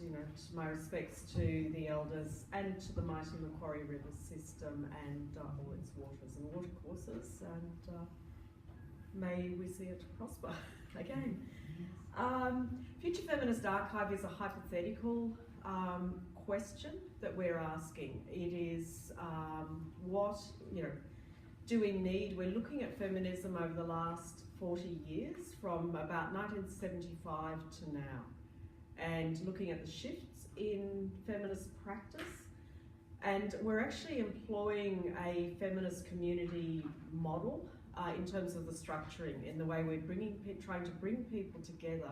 you know, to my respects to the elders and to the mighty Macquarie River system and all its waters and watercourses, and may we see it prosper again. Future Feminist Archive is a hypothetical question that we're asking. It is what, you know, do we need? We're looking at feminism over the last 40 years, from about 1975 to now, and looking at the shifts in feminist practice. And we're actually employing a feminist community model in terms of the structuring, in the way we're trying to bring people together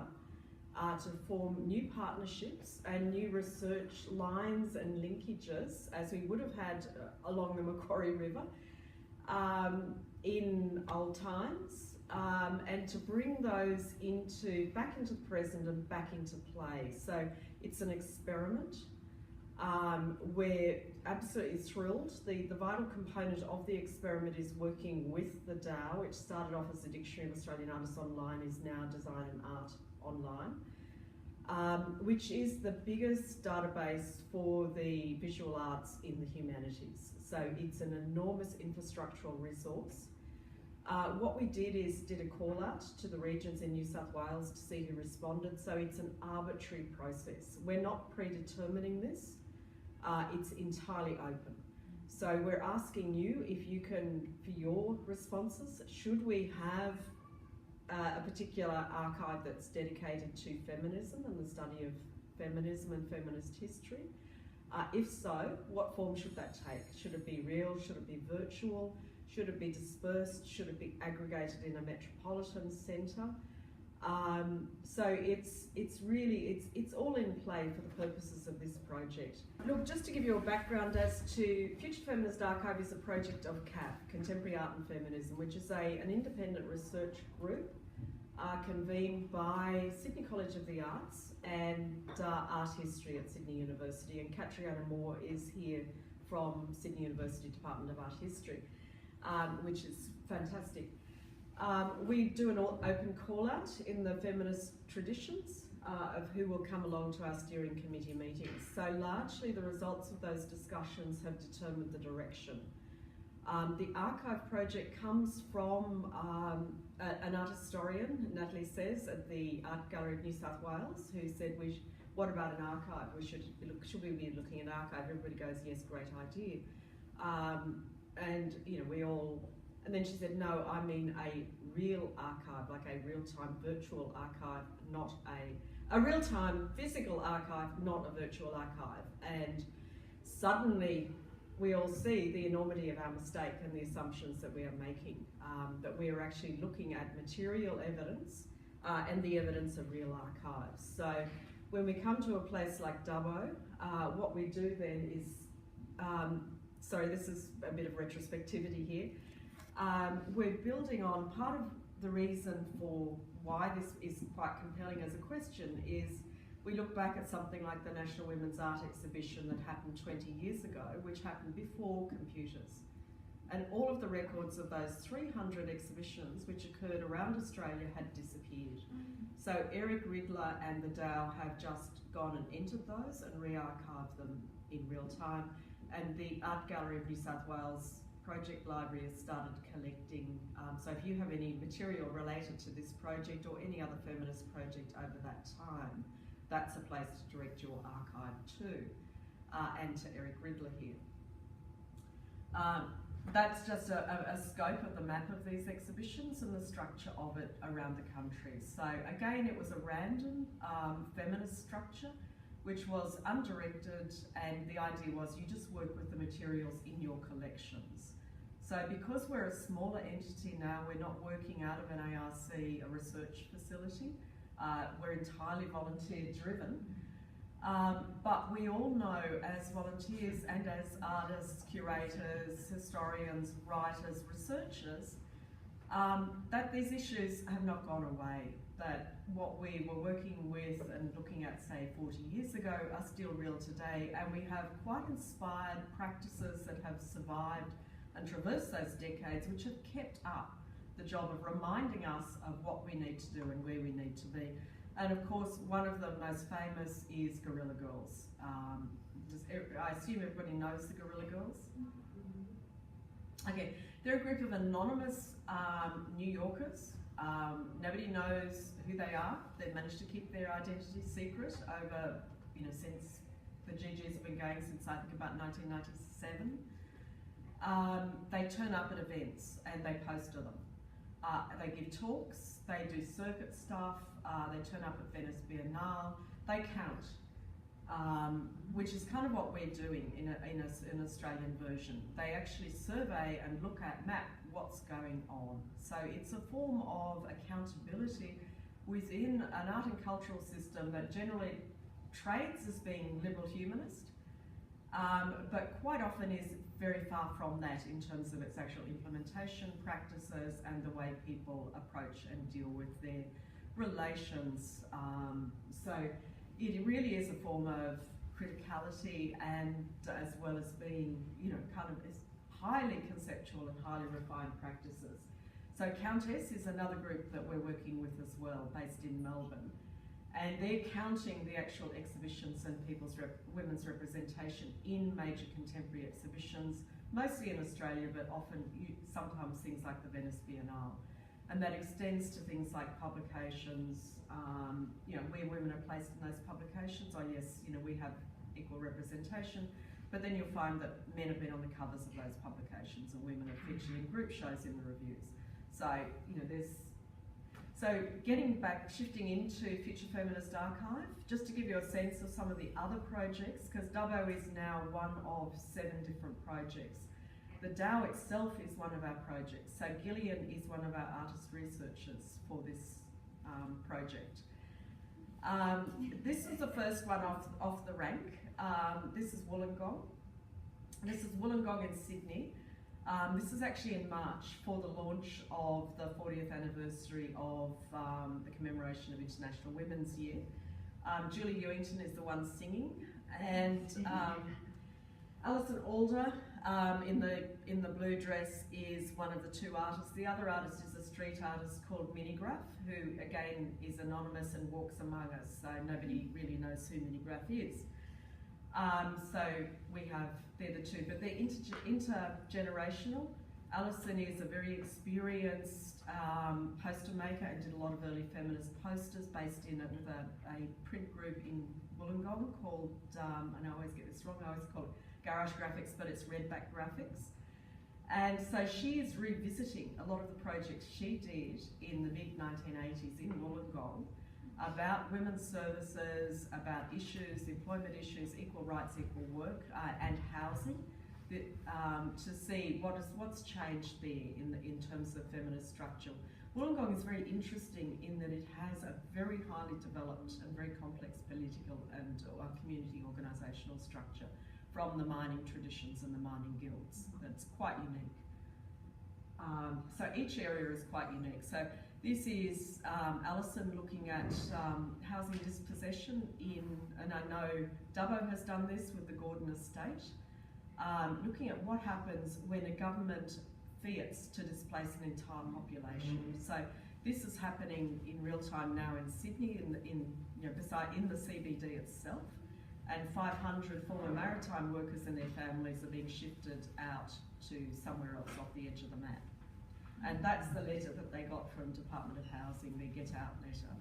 to form new partnerships and new research lines and linkages, as we would have had along the Macquarie River in old times, and to bring those back into the present and back into play. So it's an experiment. We're absolutely thrilled. The vital component of the experiment is working with the DAAO, which started off as the Dictionary of Australian Artists Online, is now Design and Art Online, which is the biggest database for the visual arts in the humanities. So it's an enormous infrastructural resource. What we did a call out to the regions in New South Wales to see who responded. So it's an arbitrary process. We're not predetermining this. It's entirely open. So we're asking you if you can, for your responses, should we have a particular archive that's dedicated to feminism and the study of feminism and feminist history? If so, what form should that take? Should it be real? Should it be virtual? Should it be dispersed? Should it be aggregated in a metropolitan centre? So it's really all in play for the purposes of this project. Look, just to give you a background as to Future Feminist Archive is a project of CAF, Contemporary Art and Feminism, which is an independent research group convened by Sydney College of the Arts and Art History at Sydney University, and Catriona is here from Sydney University Department of Art History, which is fantastic. We do an open call out in the feminist traditions of who will come along to our steering committee meetings. So largely the results of those discussions have determined the direction. The archive project comes from an art historian, Natalie says, at the Art Gallery of New South Wales, who said, what about an archive? Should we be looking at an archive? Everybody goes, yes, great idea. And you know, and then she said, no, I mean a real archive, like a real-time virtual archive, not a real-time physical archive, not a virtual archive. And suddenly we all see the enormity of our mistake and the assumptions that we are making, that we are actually looking at material evidence and the evidence of real archives. So when we come to a place like Dubbo, what we do then is, sorry, this is a bit of retrospectivity here. We're building on part of the reason for why this is quite compelling as a question is we look back at something like the National Women's Art Exhibition that happened 20 years ago, which happened before computers. And all of the records of those 300 exhibitions which occurred around Australia had disappeared. So Eric Riddler and the DAAO have just gone and entered those and re-archived them in real time. And the Art Gallery of New South Wales Project Library has started collecting, so if you have any material related to this project or any other feminist project over that time, that's a place to direct your archive to, and to Eric Riddler here. That's just a scope of the map of these exhibitions and the structure of it around the country. So again, it was a random feminist structure, which was undirected, and the idea was you just work with the materials in your collections. So because we're a smaller entity now, we're not working out of an ARC, a research facility. We're entirely volunteer driven. But we all know as volunteers and as artists, curators, historians, writers, researchers, that these issues have not gone away. That what we were working with and looking at, say, 40 years ago are still real today, and we have quite inspired practices that have survived and traversed those decades, which have kept up the job of reminding us of what we need to do and where we need to be. And of course, one of the most famous is Guerrilla Girls. I assume everybody knows the Guerrilla Girls? Okay, they're a group of anonymous New Yorkers. Nobody knows who they are. They've managed to keep their identity secret over, since the GGs have been going since I think about 1997. They turn up at events and they poster them. They give talks, they do circuit stuff, they turn up at Venice Biennale, they count, which is kind of what we're doing in an Australian version. They actually survey and map what's going on. So it's a form of accountability within an art and cultural system that generally trades as being liberal humanist, but quite often is very far from that in terms of its actual implementation practices and the way people approach and deal with their relations. So it really is a form of criticality, and as well as being, kind of highly conceptual and highly refined practices. So Countess is another group that we're working with as well, based in Melbourne. And they're counting the actual exhibitions and women's representation in major contemporary exhibitions, mostly in Australia, but sometimes things like the Venice Biennale. And that extends to things like publications, where women are placed in those publications. Oh yes, we have equal representation, but then you'll find that men have been on the covers of those publications and women are featured in group shows in the reviews. So, So shifting into Future Feminist Archive, just to give you a sense of some of the other projects, because Dubbo is now one of 7 different projects. The DAAO itself is one of our projects. So Gillian is one of our artist researchers for this project. This is the first one off the rank. This is Wollongong. This is Wollongong in Sydney. This is actually in March for the launch of the 40th anniversary of the commemoration of International Women's Year. Julie Ewington is the one singing, and Alison Alder in the blue dress is one of the 2 artists. The other artist is a street artist called Minigraph, who again is anonymous and walks among us, so nobody really knows who Minigraph is. So they're the 2, but they're intergenerational. Alison is a very experienced poster maker and did a lot of early feminist posters based in with a print group in Wollongong called, and I always get this wrong, I always call it Garage Graphics, but it's Redback Graphics. And so she is revisiting a lot of the projects she did in the mid-1980s in Wollongong about women's services, about issues, employment issues, equal rights, equal work, and housing, to see what's changed there in terms of feminist structure. Wollongong is very interesting in that it has a very highly developed and very complex political and community organisational structure from the mining traditions and the mining guilds. That's quite unique. So each area is quite unique. So this is Alison looking at housing dispossession and I know Dubbo has done this with the Gordon estate, looking at what happens when a government fiats to displace an entire population. So this is happening in real time now in Sydney, in the CBD itself, and 500 former maritime workers and their families are being shifted out to somewhere else off the edge of the map. And that's the letter that they got from Department of Housing, their Get Out letter.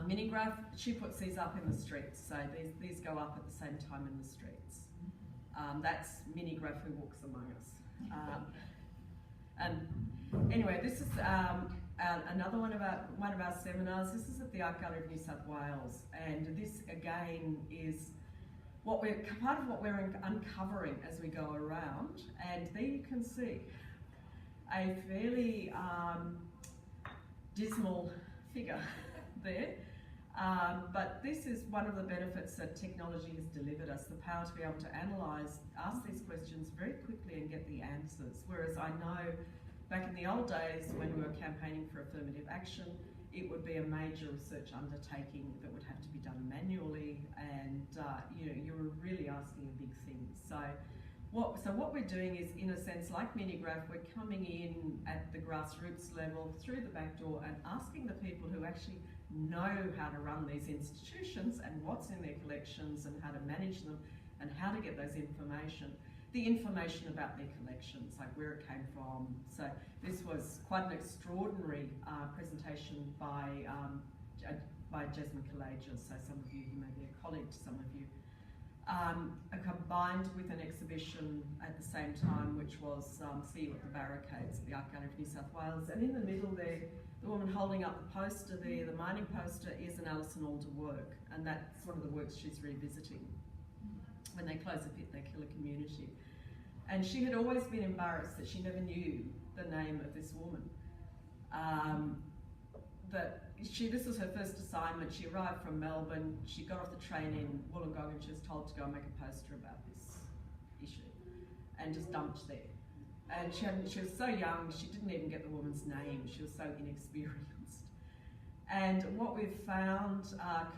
Minigraph, she puts these up in the streets, so these go up at the same time in the streets. That's Minigraph who walks among us. And anyway, this is another one of our seminars. This is at the Art Gallery of New South Wales, and this again is part of what we're uncovering as we go around. And there you can see a fairly dismal figure there. But this is one of the benefits that technology has delivered us, the power to be able to ask these questions very quickly and get the answers. Whereas I know back in the old days when we were campaigning for affirmative action, it would be a major research undertaking that would have to be done manually, and you were really asking a big thing. So what we're doing is, in a sense, like Minigraph, we're coming in at the grassroots level through the back door and asking the people who actually know how to run these institutions and what's in their collections and how to manage them and how to get those the information about their collections, like where it came from. So this was quite an extraordinary presentation by Jasmine Collages, so some of you who may be a colleague to some of you, combined with an exhibition at the same time, which was See You at the Barricades at the Art Gallery of New South Wales. And in the middle there, the woman holding up the poster there, the mining poster, is an Alison Alder work, and that's one of the works she's revisiting. When they close a pit, they kill a community. And she had always been embarrassed that she never knew the name of this woman. This was her first assignment. She arrived from Melbourne, she got off the train in Wollongong and she was told to go and make a poster about this issue, and just dumped there. And she was so young, she didn't even get the woman's name, she was so inexperienced. And what we've found,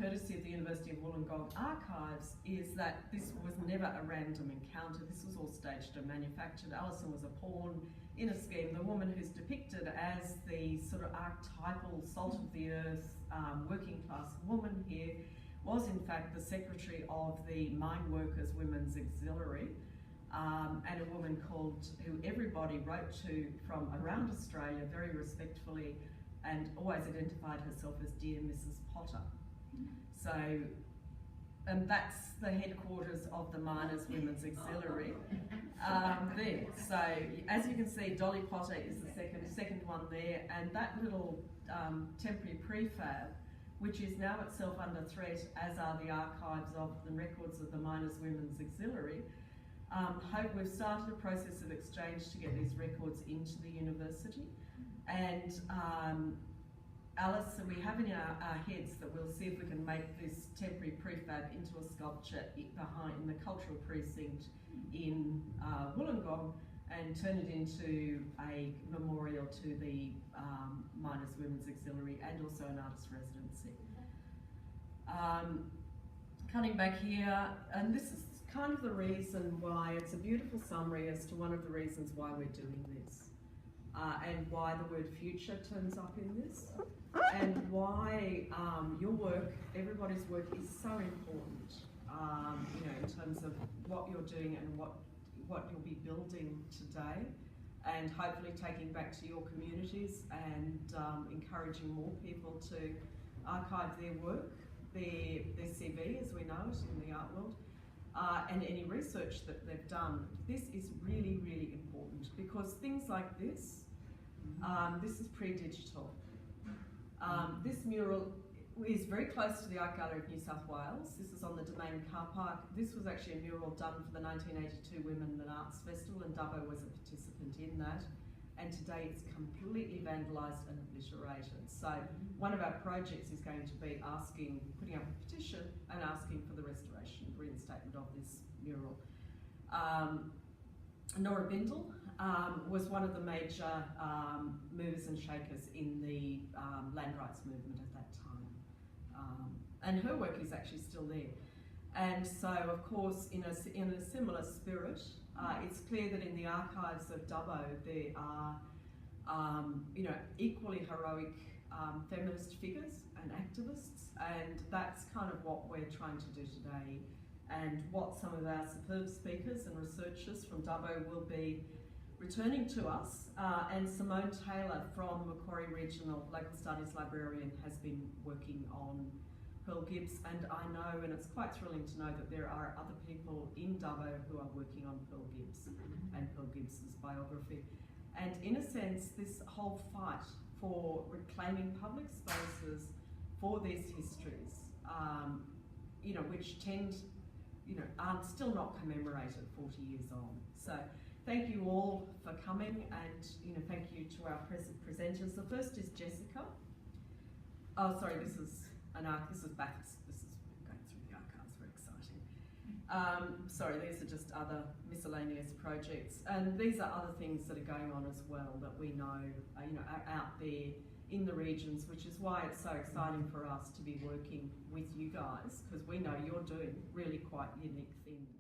courtesy of the University of Wollongong Archives, is that this was never a random encounter. This was all staged and manufactured. Alison was a pawn in a scheme. The woman who's depicted as the sort of archetypal salt of the earth, working class woman here, was in fact the secretary of the Mine Workers Women's Auxiliary, and a woman who everybody wrote to from around Australia very respectfully, and always identified herself as Dear Mrs. Potter. So, and that's the headquarters of the Miners Women's Auxiliary there. So, as you can see, Dolly Potter is the second one there, and that little temporary prefab, which is now itself under threat, as are the archives of the records of the Miners Women's Auxiliary. We've started a process of exchange to get these records into the university. And Alice, we have in our heads that we'll see if we can make this temporary prefab into a sculpture in the cultural precinct in Wollongong, and turn it into a memorial to the Miners Women's Auxiliary and also an artist residency. Coming back here, and this is kind of the reason why, it's a beautiful summary as to one of the reasons why we're doing this. And why the word future turns up in this, and why your work, everybody's work, is so important, in terms of what you're doing and what you'll be building today, and hopefully taking back to your communities and encouraging more people to archive their work, their CV as we know it in the art world, and any research that they've done. This is really, really important, because things like this, this is pre-digital. This mural is very close to the Art Gallery of New South Wales. This is on the Domain car park. This was actually a mural done for the 1982 Women in Arts Festival, and Dubbo was a participant in that. And today it's completely vandalised and obliterated. So one of our projects is going to be putting up a petition and asking for the restoration, reinstatement of this mural. Nora Bindle was one of the major movers and shakers in the land rights movement at that time. And her work is actually still there. And so, of course, in a similar spirit, it's clear that in the archives of Dubbo there are, equally heroic feminist figures and activists, and that's kind of what we're trying to do today, and what some of our superb speakers and researchers from Dubbo will be returning to us. And Simone Taylor from Macquarie Regional Local Studies Librarian has been working on Pearl Gibbs, and I know, and it's quite thrilling to know that there are other people in Dubbo who are working on Pearl Gibbs and Pearl Gibbs's biography. And in a sense, this whole fight for reclaiming public spaces for these histories, which are still not commemorated 40 years on. So thank you all for coming, and thank you to our presenters. The first is Jessica. Oh, sorry, this is Bathurst. This is going through the archives, very exciting. Sorry, these are just other miscellaneous projects, and these are other things that are going on as well that we know, are out there in the regions, which is why it's so exciting for us to be working with you guys, because we know you're doing really quite unique things.